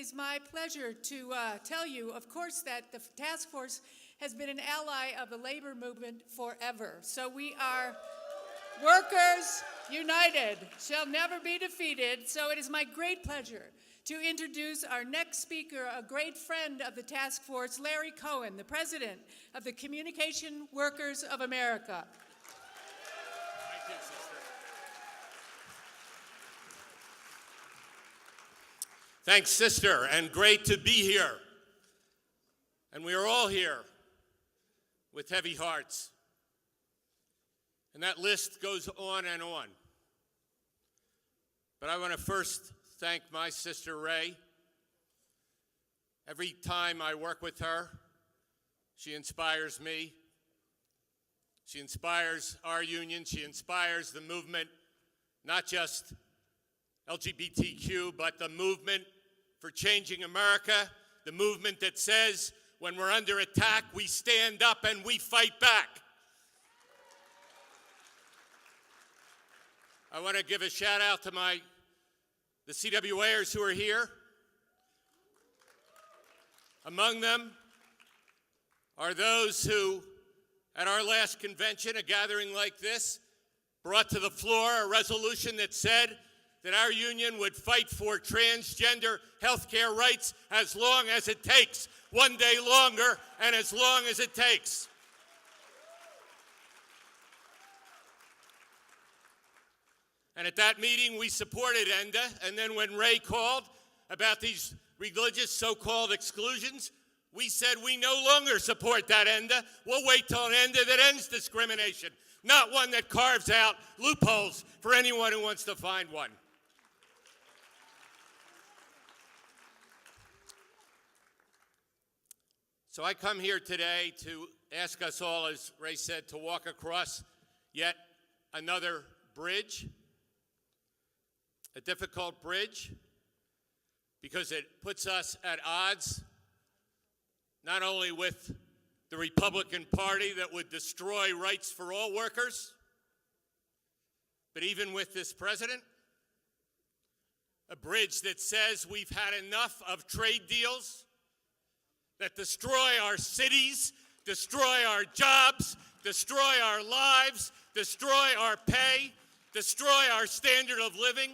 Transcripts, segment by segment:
It's my pleasure to tell you, of course, that the task force has been an ally of the labor movement forever. So we are workers united, shall never be defeated. So it is my great pleasure to introduce our next speaker, a great friend of the task force, Larry Cohen, the president of the Communication Workers of America. Thank you, sister. Thanks, sister, and great to be here. And we are all here with heavy hearts. And that list goes on and on. But I want to first thank my sister, Ray. Every time I work with her, she inspires me. She inspires our union. She inspires the movement, not just LGBTQ, but the movement for changing America, the movement that says when we're under attack, we stand up and we fight back. I want to give a shout out to the CWAers who are here. Among them are those who, at our last convention, a gathering like this, brought to the floor a resolution that said that our union would fight for transgender health care rights as long as it takes, one day longer, and as long as it takes. And at that meeting, we supported ENDA, and then when Ray called about these religious so-called exclusions, we said we no longer support that ENDA. We'll wait till an ENDA that ends discrimination, not one that carves out loopholes for anyone who wants to find one. So I come here today to ask us all, as Ray said, to walk across yet another bridge, a difficult bridge, because it puts us at odds not only with the Republican Party that would destroy rights for all workers, but even with this president. A bridge that says we've had enough of trade deals that destroy our cities, destroy our jobs, destroy our lives, destroy our pay, destroy our standard of living.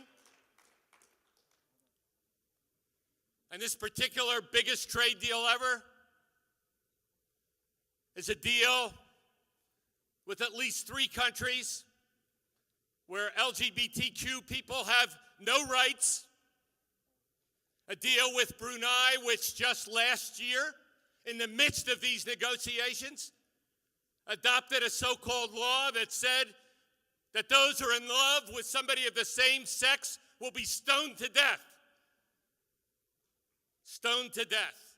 And this particular biggest trade deal ever is a deal with at least 3 countries where LGBTQ people have no rights. A deal with Brunei, which just last year, in the midst of these negotiations, adopted a so-called law that said that those who are in love with somebody of the same sex will be stoned to death. Stoned to death.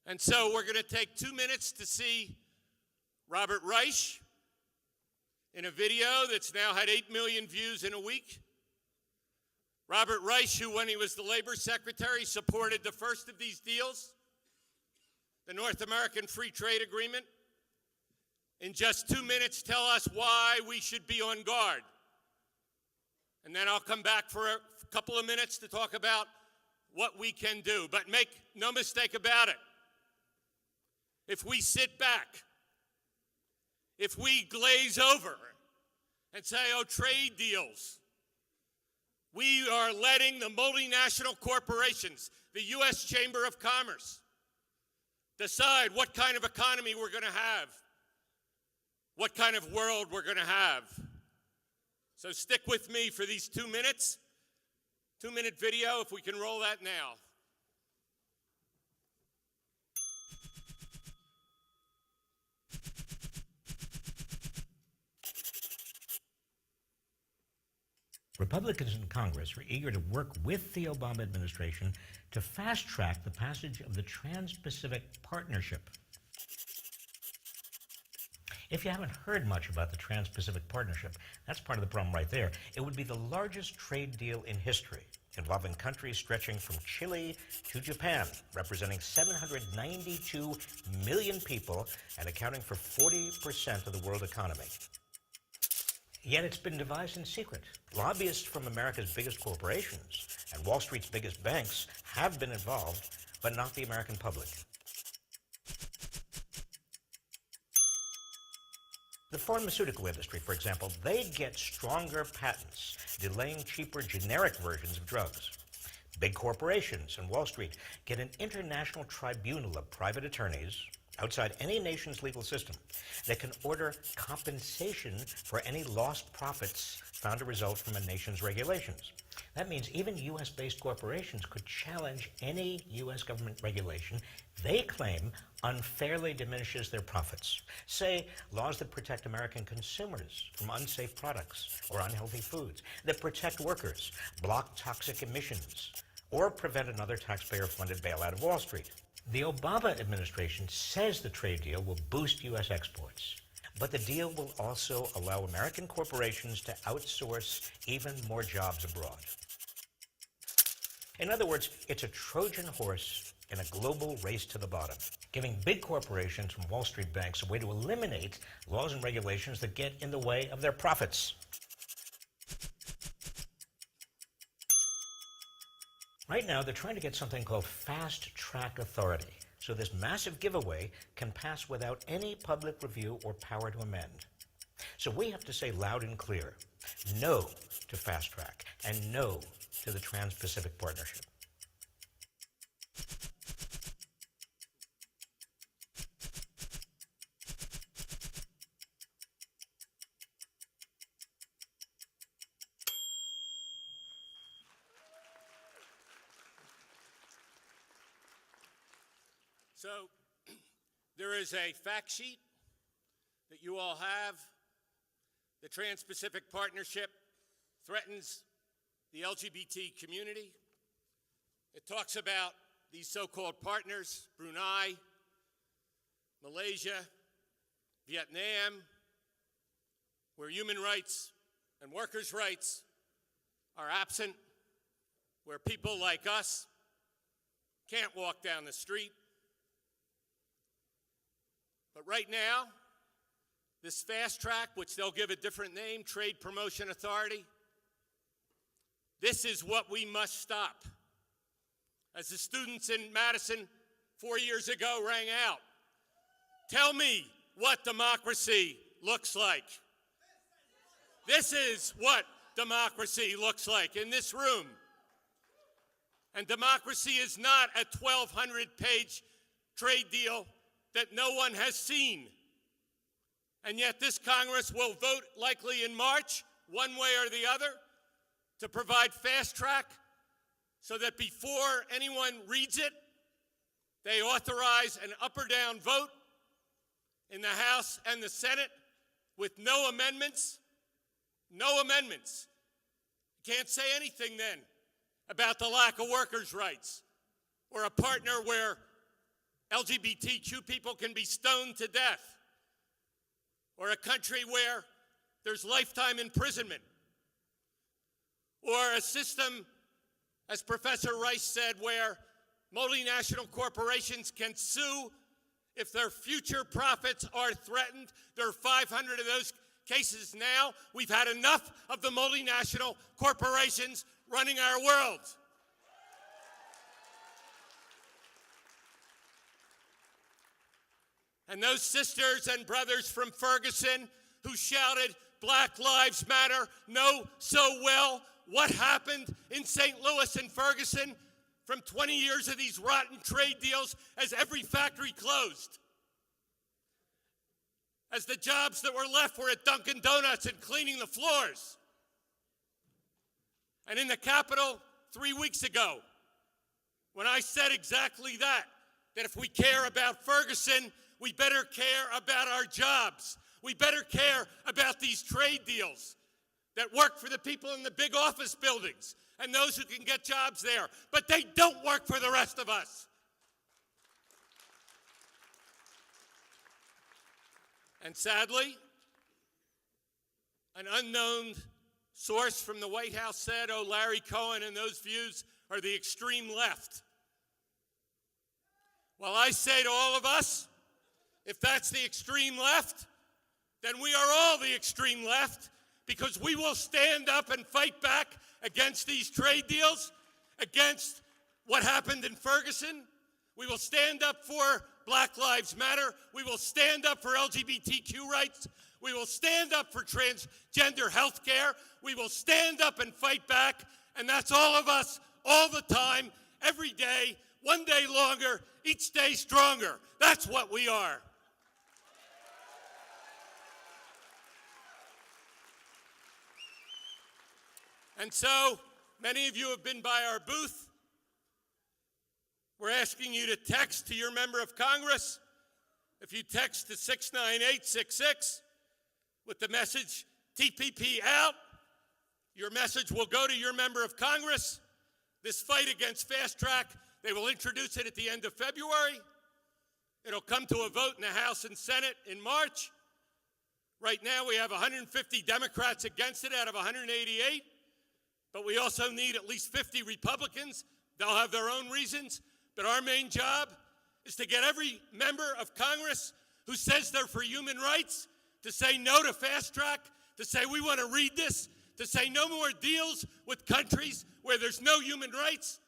And so we're going to take 2 minutes to see Robert Reich in a video that's now had 8 million views in a week. Robert Reich, who when he was the labor secretary supported the first of these deals, the North American Free Trade Agreement, in just 2 minutes tell us why we should be on guard. And then I'll come back for a couple of minutes to talk about what we can do. But make no mistake about it. If we sit back, if we glaze over and say, oh, trade deals, we are letting the multinational corporations, the U.S. Chamber of Commerce, decide what kind of economy we're going to have, what kind of world we're going to have. So stick with me for these 2 minutes. 2-minute video, if we can roll that now. Republicans in Congress are eager to work with the Obama administration to fast-track the passage of the Trans-Pacific Partnership. If you haven't heard much about the Trans-Pacific Partnership, that's part of the problem right there. It would be the largest trade deal in history, involving countries stretching from Chile to Japan, representing 792 million people and accounting for 40% of the world economy. Yet it's been devised in secret. Lobbyists from America's biggest corporations And Wall Street's biggest banks have been involved, but not the American public. The pharmaceutical industry, for example, they get stronger patents, delaying cheaper generic versions of drugs. Big corporations and Wall Street get an international tribunal of private attorneys outside any nation's legal system that can order compensation for any lost profits found to result from a nation's regulations. That means even U.S.-based corporations could challenge any U.S. government regulation they claim unfairly diminishes their profits. Say, laws that protect American consumers from unsafe products or unhealthy foods, that protect workers, block toxic emissions, or prevent another taxpayer-funded bailout of Wall Street. The Obama administration says the trade deal will boost U.S. exports, but the deal will also allow American corporations to outsource even more jobs abroad. In other words, it's a Trojan horse in a global race to the bottom, giving big corporations from Wall Street banks a way to eliminate laws and regulations that get in the way of their profits. Right now, they're trying to get something called fast-track authority, so this massive giveaway can pass without any public review or power to amend. So we have to say loud and clear, no to fast-track and no to the Trans-Pacific Partnership. So there is a fact sheet that you all have. The Trans-Pacific Partnership threatens the LGBT community. It talks about these so-called partners, Brunei, Malaysia, Vietnam, where human rights and workers' rights are absent, where people like us can't walk down the street. But right now, this fast track, which they'll give a different name, Trade Promotion Authority, this is what we must stop. As the students in Madison 4 years ago rang out, tell me what democracy looks like. This is what democracy looks like in this room. And democracy is not a 1,200-page trade deal that no one has seen. And yet this Congress will vote likely in March, one way or the other, to provide fast track so that before anyone reads it, they authorize an up or down vote in the House and the Senate with no amendments. No amendments. You can't say anything then about the lack of workers' rights or a partner where LGBTQ people can be stoned to death, or a country where there's lifetime imprisonment, or a system, as Professor Rice said, where multinational corporations can sue if their future profits are threatened. There are 500 of those cases now. We've had enough of the multinational corporations running our world. And those sisters and brothers from Ferguson who shouted, "Black Lives Matter," know so well what happened in St. Louis and Ferguson from 20 years of these rotten trade deals as every factory closed. As the jobs that were left were at Dunkin' Donuts and cleaning the floors. And in the Capitol 3 weeks ago, when I said exactly that if we care about Ferguson, we better care about our jobs. We better care about these trade deals that work for the people in the big office buildings and those who can get jobs there, but they don't work for the rest of us. And sadly, an unknown source from the White House said, "Oh, Larry Cohen and those views are the extreme left." Well, I say to all of us, if that's the extreme left, then we are all the extreme left, because we will stand up and fight back against these trade deals, against what happened in Ferguson. We will stand up for Black Lives Matter. We will stand up for LGBTQ rights. We will stand up for transgender health care. We will stand up and fight back. And that's all of us, all the time, every day, one day longer, each day stronger. That's what we are. And so, many of you have been by our booth. We're asking you to text to your member of Congress. If you text to 69866 with the message TPP out, your message will go to your member of Congress. This fight against fast track, they will introduce it at the end of February. It'll come to a vote in the House and Senate in March. Right now we have 150 Democrats against it out of 188. But we also need at least 50 Republicans. They'll have their own reasons. But our main job is to get every member of Congress who says they're for human rights to say no to fast track, to say we want to read this, to say no more deals with countries where there's no human rights,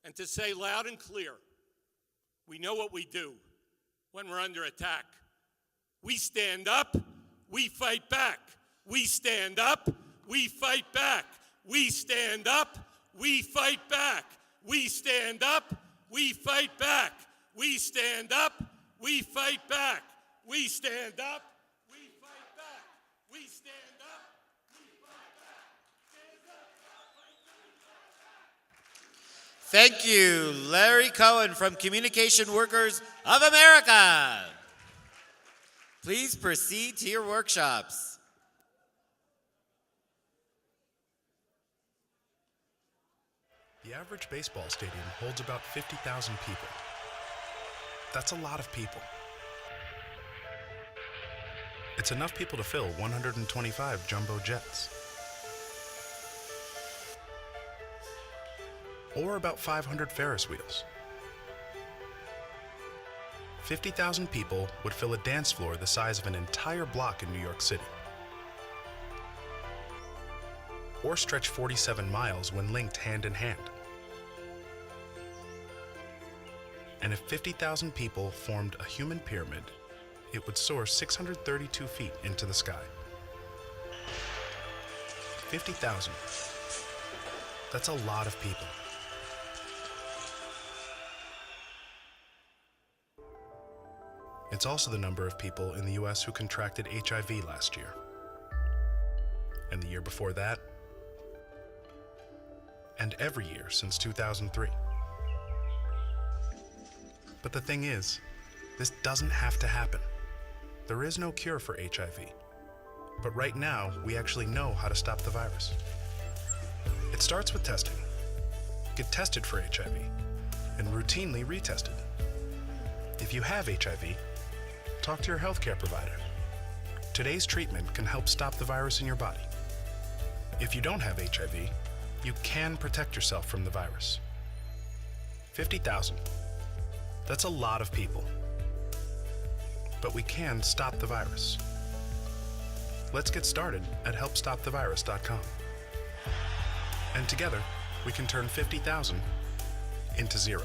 and to say loud and clear, we know what we do when we're under attack. We stand up, we fight back. We stand up, we fight back. We stand up, we fight back. We stand up, we fight back. We stand up, we fight back. We stand up, we fight back. We stand up, we fight back. Stand up, fight back. Thank you, Larry Cohen from Communication Workers of America. Please proceed to your workshops. The average baseball stadium holds about 50,000 people. That's a lot of people. It's enough people to fill 125 jumbo jets. Or about 500 Ferris wheels. 50,000 people would fill a dance floor the size of an entire block in New York City. Or stretch 47 miles when linked hand in hand. And if 50,000 people formed a human pyramid, it would soar 632 feet into the sky. 50,000. That's a lot of people. It's also the number of people in the US who contracted HIV last year. And the year before that, and every year since 2003. But the thing is, this doesn't have to happen. There is no cure for HIV. But right now, we actually know how to stop the virus. It starts with testing. Get tested for HIV and routinely retested. If you have HIV, talk to your healthcare provider. Today's treatment can help stop the virus in your body. If you don't have HIV, you can protect yourself from the virus. 50,000. That's a lot of people. But we can stop the virus. Let's get started at helpstopthevirus.com. And together, we can turn 50,000 into 0.